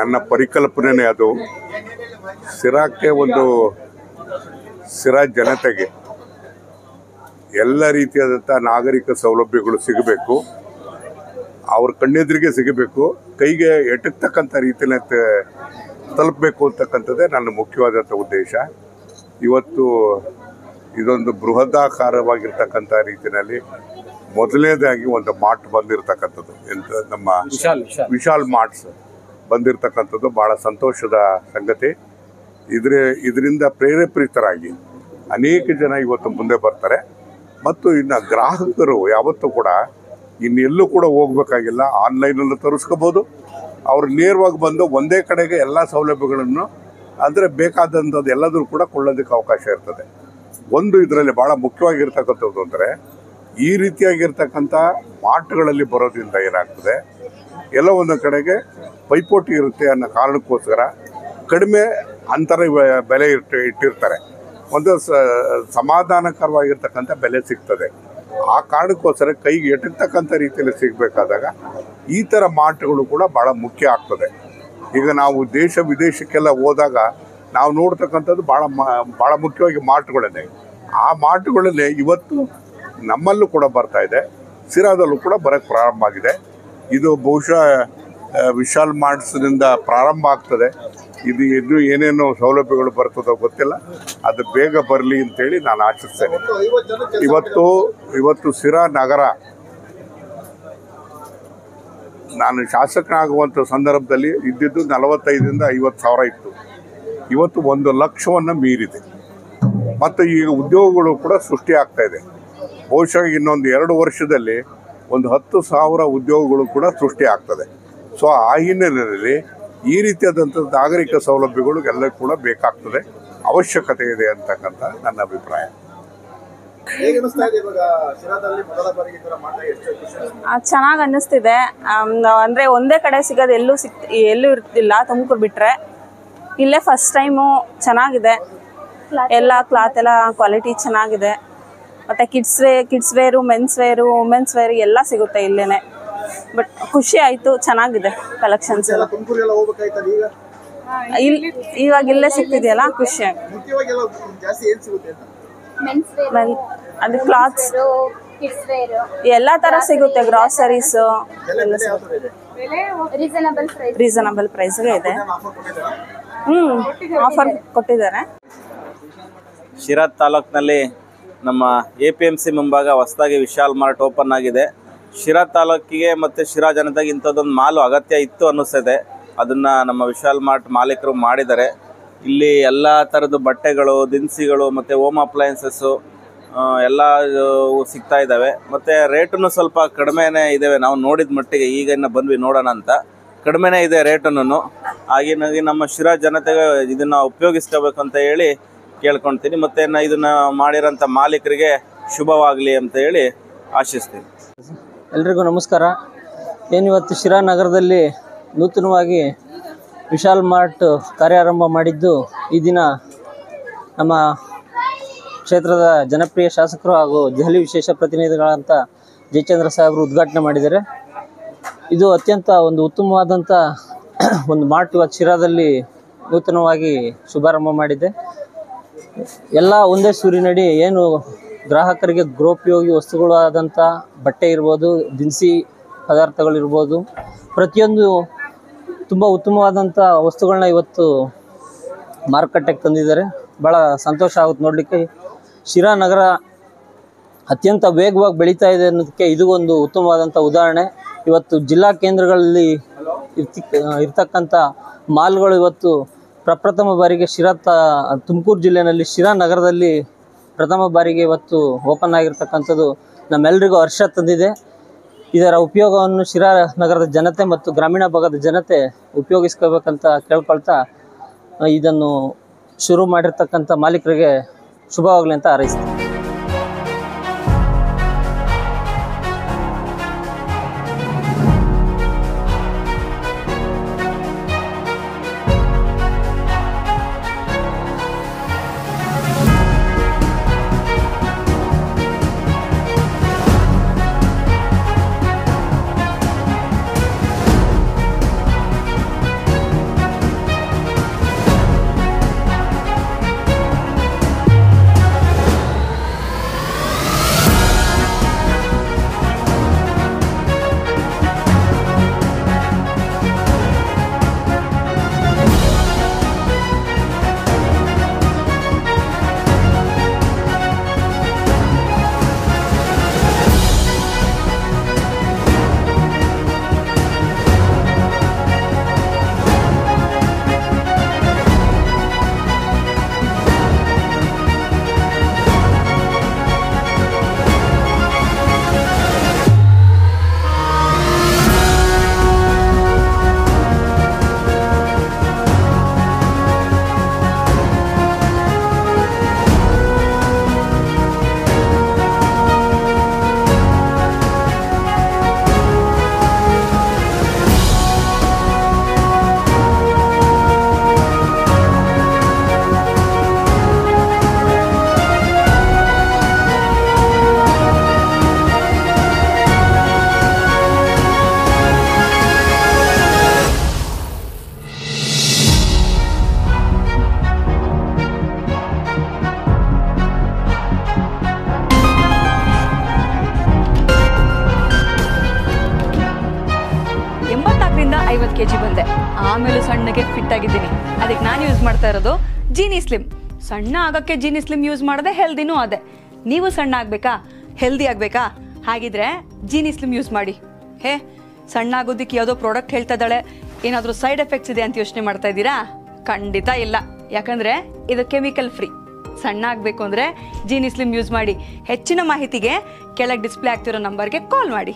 ನನ್ನ ಪರಿಕಲ್ಪನೆ ಅದು. ಸಿರಾಕ್ಕೆ ಒಂದು ಸಿರಾ ಜನತೆಗೆ ಎಲ್ಲ ರೀತಿಯಾದಂಥ ನಾಗರಿಕ ಸೌಲಭ್ಯಗಳು ಸಿಗಬೇಕು, ಅವ್ರ ಕಣ್ಣೆದುರಿಗೆ ಸಿಗಬೇಕು, ಕೈಗೆ ಎಟಕ್ತಕ್ಕಂಥ ರೀತಿಯಲ್ಲಿ ತಲುಪಬೇಕು ಅಂತಕ್ಕಂಥದ್ದೇ ನನ್ನ ಮುಖ್ಯವಾದಂಥ ಉದ್ದೇಶ. ಇವತ್ತು ಇದೊಂದು ಬೃಹದಾಕಾರವಾಗಿರ್ತಕ್ಕಂಥ ರೀತಿಯಲ್ಲಿ ಮೊದಲನೇದಾಗಿ ಒಂದು ಮಾರ್ಟ್ ಬಂದಿರತಕ್ಕಂಥದ್ದು, ಎಂತ ನಮ್ಮ ವಿಶಾಲ್ ಮಾರ್ಟ್ಸ್ ಬಂದಿರತಕ್ಕಂಥದ್ದು ಭಾಳ ಸಂತೋಷದ ಸಂಗತಿ. ಇದರಿಂದ ಪ್ರೇರೇಪಿತರಾಗಿ ಅನೇಕ ಜನ ಇವತ್ತು ಮುಂದೆ ಬರ್ತಾರೆ. ಮತ್ತು ಇನ್ನು ಗ್ರಾಹಕರು ಯಾವತ್ತೂ ಕೂಡ ಇನ್ನೆಲ್ಲೂ ಕೂಡ ಹೋಗ್ಬೇಕಾಗಿಲ್ಲ, ಆನ್ಲೈನಲ್ಲೂ ತರಿಸ್ಕೋಬೋದು. ಅವ್ರು ನೇರವಾಗಿ ಬಂದು ಒಂದೇ ಕಡೆಗೆ ಎಲ್ಲ ಸೌಲಭ್ಯಗಳನ್ನು ಅಂದರೆ ಬೇಕಾದಂಥದ್ದು ಎಲ್ಲದರೂ ಕೂಡ ಕೊಳ್ಳೋದಕ್ಕೆ ಅವಕಾಶ ಇರ್ತದೆ. ಒಂದು ಇದರಲ್ಲಿ ಭಾಳ ಮುಖ್ಯವಾಗಿರ್ತಕ್ಕಂಥದ್ದು ಅಂದರೆ ಈ ರೀತಿಯಾಗಿರ್ತಕ್ಕಂಥ ಮಾರ್ಟ್ಗಳಲ್ಲಿ ಬರೋದ್ರಿಂದ ಏನಾಗ್ತದೆ, ಎಲ್ಲ ಒಂದು ಕಡೆಗೆ ಪೈಪೋಟಿ ಇರುತ್ತೆ ಅನ್ನೋ ಕಾರಣಕ್ಕೋಸ್ಕರ ಕಡಿಮೆ ಅಂತರ ಬೆಲೆ ಇಟ್ಟಿರ್ತಾರೆ. ಒಂದು ಸಮಾಧಾನಕರವಾಗಿರ್ತಕ್ಕಂಥ ಬೆಲೆ ಸಿಗ್ತದೆ. ಆ ಕಾರಣಕ್ಕೋಸ್ಕರ ಕೈಗೆ ಎಟಕ್ತಕ್ಕಂಥ ರೀತಿಯಲ್ಲಿ ಸಿಗಬೇಕಾದಾಗ ಈ ಥರ ಮಾರ್ಟ್ಗಳು ಕೂಡ ಭಾಳ ಮುಖ್ಯ ಆಗ್ತದೆ. ಈಗ ನಾವು ದೇಶ ವಿದೇಶಕ್ಕೆಲ್ಲ ಹೋದಾಗ ನಾವು ನೋಡ್ತಕ್ಕಂಥದ್ದು ಭಾಳ ಮುಖ್ಯವಾಗಿ ಮಾರ್ಟ್ಗಳನ್ನೇ. ಆ ಮಾರ್ಟ್ಗಳನ್ನೇ ಇವತ್ತು ನಮ್ಮಲ್ಲೂ ಕೂಡ ಬರ್ತಾ ಇದೆ, ಸಿರಾದಲ್ಲೂ ಕೂಡ ಬರೋಕ್ಕೆ ಪ್ರಾರಂಭ ಆಗಿದೆ. ಇದು ಬಹುಶಃ ವಿಶಾಲ್ ಮಾರ್ಟ್ಸ್ನಿಂದ ಪ್ರಾರಂಭ ಆಗ್ತದೆ. ಇದು ಇನ್ನೂ ಏನೇನು ಸೌಲಭ್ಯಗಳು ಬರ್ತದೋ ಗೊತ್ತಿಲ್ಲ, ಅದು ಬೇಗ ಬರಲಿ ಅಂತೇಳಿ ನಾನು ಆಶಿಸ್ತೇನೆ. ಇವತ್ತು ಸಿರಾ ನಗರ ನಾನು ಶಾಸಕನಾಗುವಂಥ ಸಂದರ್ಭದಲ್ಲಿ ಇದ್ದಿದ್ದು 45,000 to 50,000 ಇತ್ತು. ಇವತ್ತು 1 ಲಕ್ಷವನ್ನು ಮೀರಿದೆ. ಮತ್ತು ಈಗ ಉದ್ಯೋಗಗಳು ಕೂಡ ಸೃಷ್ಟಿ ಆಗ್ತಾ ಇದೆ. ಬಹುಶಃ ಇನ್ನೊಂದು 2 ವರ್ಷದಲ್ಲಿ ಒಂದು 10,000 ಉದ್ಯೋಗಗಳು ಕೂಡ ಸೃಷ್ಟಿ ಆಗ್ತದೆ. ಸೊ ಆ ಹಿನ್ನೆಲೆಯಲ್ಲಿ ಈ ರೀತಿಯಾದಂಥ ನಾಗರಿಕ ಸೌಲಭ್ಯಗಳು ಎಲ್ಲ ಕೂಡ ಬೇಕಾಗ್ತದೆ, ಅವಶ್ಯಕತೆ ಇದೆ ಅಂತಕ್ಕಂಥ ನನ್ನ ಅಭಿಪ್ರಾಯ. ಚೆನ್ನಾಗಿ ಅನ್ನಿಸ್ತಿದೆ. ಅಂದರೆ ಒಂದೇ ಕಡೆ ಸಿಗೋದು ಎಲ್ಲೂ ಇರ್ತಿಲ್ಲ, ತುಮಕೂರು ಬಿಟ್ಟರೆ. ಇಲ್ಲೇ ಫಸ್ಟ್ ಟೈಮು ಚೆನ್ನಾಗಿದೆ. ಎಲ್ಲ ಕ್ಲಾತ್ ಎಲ್ಲ ಕ್ವಾಲಿಟಿ ಚೆನ್ನಾಗಿದೆ. ಮತ್ತು kids wear, men's wear, women's wear ಎಲ್ಲ ಸಿಗುತ್ತೆ ಇಲ್ಲೇ. ಬಟ್ ಖುಷಿ ಆಯಿತು, ಚೆನ್ನಾಗಿದೆ ಕಲೆಕ್ಷನ್ಸ್ ಎಲ್ಲ. ಇವಾಗ ಇಲ್ಲೇ ಸಿಗ್ತಿದೆಯಲ್ಲ, ಖುಷಿ ಆಗುತ್ತೆ. ಅದು ಕ್ಲಾತ್ಸ್ ಎಲ್ಲ ಥರ ಸಿಗುತ್ತೆ, ಗ್ರಾಸರೀಸು ಎಲ್ಲ ಸಿಗುತ್ತೆ. ರೀಸನಬಲ್ ಪ್ರೈಸ್ಗೆ ಇದೆ. ಆಫರ್ ಕೊಟ್ಟಿದ್ದಾರೆ. ಶಿರಾ ತಾಲೂಕಿನಲ್ಲಿ ನಮ್ಮ APMC ಮುಂಭಾಗ ಹೊಸದಾಗಿ ವಿಶಾಲ್ ಮಾರ್ಟ್ ಓಪನ್ ಆಗಿದೆ. ಶಿರಾ ತಾಲೂಕಿಗೆ ಮತ್ತು ಶಿರಾ ಜನತೆಗೆ ಇಂಥದ್ದೊಂದು ಮಾಲು ಅಗತ್ಯ ಇತ್ತು ಅನ್ನಿಸ್ತದೆ. ಅದನ್ನು ನಮ್ಮ ವಿಶಾಲ್ ಮಾರ್ಟ್ ಮಾಲೀಕರು ಮಾಡಿದ್ದಾರೆ. ಇಲ್ಲಿ ಎಲ್ಲ ಥರದ ಬಟ್ಟೆಗಳು, ದಿನಸಿಗಳು ಮತ್ತು ಹೋಮ್ ಅಪ್ಲಯನ್ಸಸ್ಸು ಎಲ್ಲ ಸಿಗ್ತಾ ಇದ್ದಾವೆ. ಮತ್ತು ರೇಟನ್ನು ಸ್ವಲ್ಪ ಕಡಿಮೆನೇ ಇದ್ದಾವೆ. ನಾವು ನೋಡಿದ ಮಟ್ಟಿಗೆ ಈಗ ಇನ್ನು ಬಂದ್ವಿ ನೋಡೋಣ ಅಂತ, ಕಡಿಮೆನೇ ಇದೆ ರೇಟನ್ನು. ಹಾಗಾಗಿ ನಮ್ಮ ಶಿರಾ ಜನತೆಗೆ ಇದನ್ನು ಉಪಯೋಗಿಸ್ಕೋಬೇಕು ಅಂತ ಹೇಳಿ ಕೇಳ್ಕೊಳ್ತೀನಿ. ಮತ್ತು ಇದನ್ನು ಮಾಡಿರೋಂಥ ಮಾಲೀಕರಿಗೆ ಶುಭವಾಗಲಿ ಅಂತ ಹೇಳಿ ಆಶಿಸ್ತೀನಿ. ಎಲ್ರಿಗೂ ನಮಸ್ಕಾರ. ಏನಿವತ್ತು ಶಿರಾ ನಗರದಲ್ಲಿ ನೂತನವಾಗಿ ವಿಶಾಲ್ ಮಾರ್ಟ್ ಕಾರ್ಯಾರಂಭ ಮಾಡಿದ್ದು ಈ ದಿನ ನಮ್ಮ ಕ್ಷೇತ್ರದ ಜನಪ್ರಿಯ ಶಾಸಕರು ಹಾಗೂ ದೆಹಲಿ ವಿಶೇಷ ಪ್ರತಿನಿಧಿಗಳಂತ ಜಯಚಂದ್ರ ಸಾಹೇಬರು ಉದ್ಘಾಟನೆ ಮಾಡಿದ್ದಾರೆ. ಇದು ಅತ್ಯಂತ ಒಂದು ಉತ್ತಮವಾದಂಥ ಒಂದು ಮಾರ್ಟ್ ಇವತ್ತು ಶಿರಾದಲ್ಲಿ ನೂತನವಾಗಿ ಶುಭಾರಂಭ ಮಾಡಿದೆ. ಎಲ್ಲ ಒಂದೇ ಸೂರಿನಡಿ ಏನು ಗ್ರಾಹಕರಿಗೆ ಗೃಹೋಪಯೋಗಿ ವಸ್ತುಗಳು ಆದಂಥ ಬಟ್ಟೆ ಇರ್ಬೋದು, ದಿನಸಿ ಪದಾರ್ಥಗಳಿರ್ಬೋದು, ಪ್ರತಿಯೊಂದು ತುಂಬ ಉತ್ತಮವಾದಂಥ ವಸ್ತುಗಳನ್ನ ಇವತ್ತು ಮಾರುಕಟ್ಟೆಗೆ ತಂದಿದ್ದಾರೆ. ಭಾಳ ಸಂತೋಷ ಆಗುತ್ತೆ ನೋಡಲಿಕ್ಕೆ. ಶಿರಾ ನಗರ ಅತ್ಯಂತ ವೇಗವಾಗಿ ಬೆಳೀತಾ ಇದೆ ಅನ್ನೋದಕ್ಕೆ ಇದು ಒಂದು ಉತ್ತಮವಾದಂಥ ಉದಾಹರಣೆ. ಇವತ್ತು ಜಿಲ್ಲಾ ಕೇಂದ್ರಗಳಲ್ಲಿ ಇರ್ತಕ್ಕಂಥ ಮಾಲ್ಗಳು ಇವತ್ತು ಪ್ರಪ್ರಥಮ ಬಾರಿಗೆ ತುಮಕೂರು ಜಿಲ್ಲೆಯಲ್ಲಿ ಶಿರಾ ನಗರದಲ್ಲಿ ಪ್ರಥಮ ಬಾರಿಗೆ ಇವತ್ತು ಓಪನ್ ಆಗಿರ್ತಕ್ಕಂಥದ್ದು ನಮ್ಮೆಲ್ಲರಿಗೂ ಹರ್ಷ ತಂದಿದೆ. ಇದರ ಉಪಯೋಗವನ್ನು ಶಿರಾ ನಗರದ ಜನತೆ ಮತ್ತು ಗ್ರಾಮೀಣ ಭಾಗದ ಜನತೆ ಉಪಯೋಗಿಸ್ಕೋಬೇಕಂತ ಕೇಳ್ಕೊಳ್ತಾ ಇದನ್ನು ಶುರು ಮಾಡಿರ್ತಕ್ಕಂಥ ಮಾಲೀಕರಿಗೆ ಶುಭವಾಗಲಿ ಅಂತ ಹಾರೈಸ್ತೀನಿ. kg ಬಂದೆ. ಆಮೇಲೆ ಸಣ್ಣಗೆ ಫಿಟ್ ಆಗಿದ್ದೀನಿ. ಅದಕ್ಕೆ ನಾನು ಯೂಸ್ ಮಾಡ್ತಾ ಇರೋದು ಜೀನಿ ಸ್ಲಿಮ್. ಸಣ್ಣ ಆಗಕ್ಕೆ ಜೀನಿ ಸ್ಲಿಮ್ ಯೂಸ್ ಮಾಡಿದೆ, ಹೆಲ್ದಿನೂ ಅದೇ. ನೀವು ಸಣ್ಣ ಆಗಬೇಕಾ, ಹೆಲ್ದಿ ಆಗಬೇಕಾ? ಹಾಗಿದ್ರೆ ಜೀನಿ ಸ್ಲಿಮ್ ಯೂಸ್ ಮಾಡಿ. ಹೇ, ಸಣ್ಣ ಆಗೋದಕ್ಕೆ ಯಾವುದೋ ಪ್ರಾಡಕ್ಟ್ ಹೇಳ್ತಾ ಇದ್ದಾಳೆ, ಏನಾದರೂ ಸೈಡ್ ಎಫೆಕ್ಟ್ಸ್ ಇದೆ ಅಂತ ಯೋಚನೆ ಮಾಡ್ತಾ ಇದ್ದೀರಾ? ಖಂಡಿತ ಇಲ್ಲ, ಯಾಕಂದರೆ ಇದು ಕೆಮಿಕಲ್ ಫ್ರೀ. ಸಣ್ಣ ಆಗಬೇಕು ಅಂದರೆ ಜೀನಿ ಸ್ಲಿಮ್ ಯೂಸ್ ಮಾಡಿ. ಹೆಚ್ಚಿನ ಮಾಹಿತಿಗೆ ಕೆಳಗೆ ಡಿಸ್ಪ್ಲೇ ಆಗ್ತಿರೋ ನಂಬರ್ಗೆ ಕಾಲ್ ಮಾಡಿ.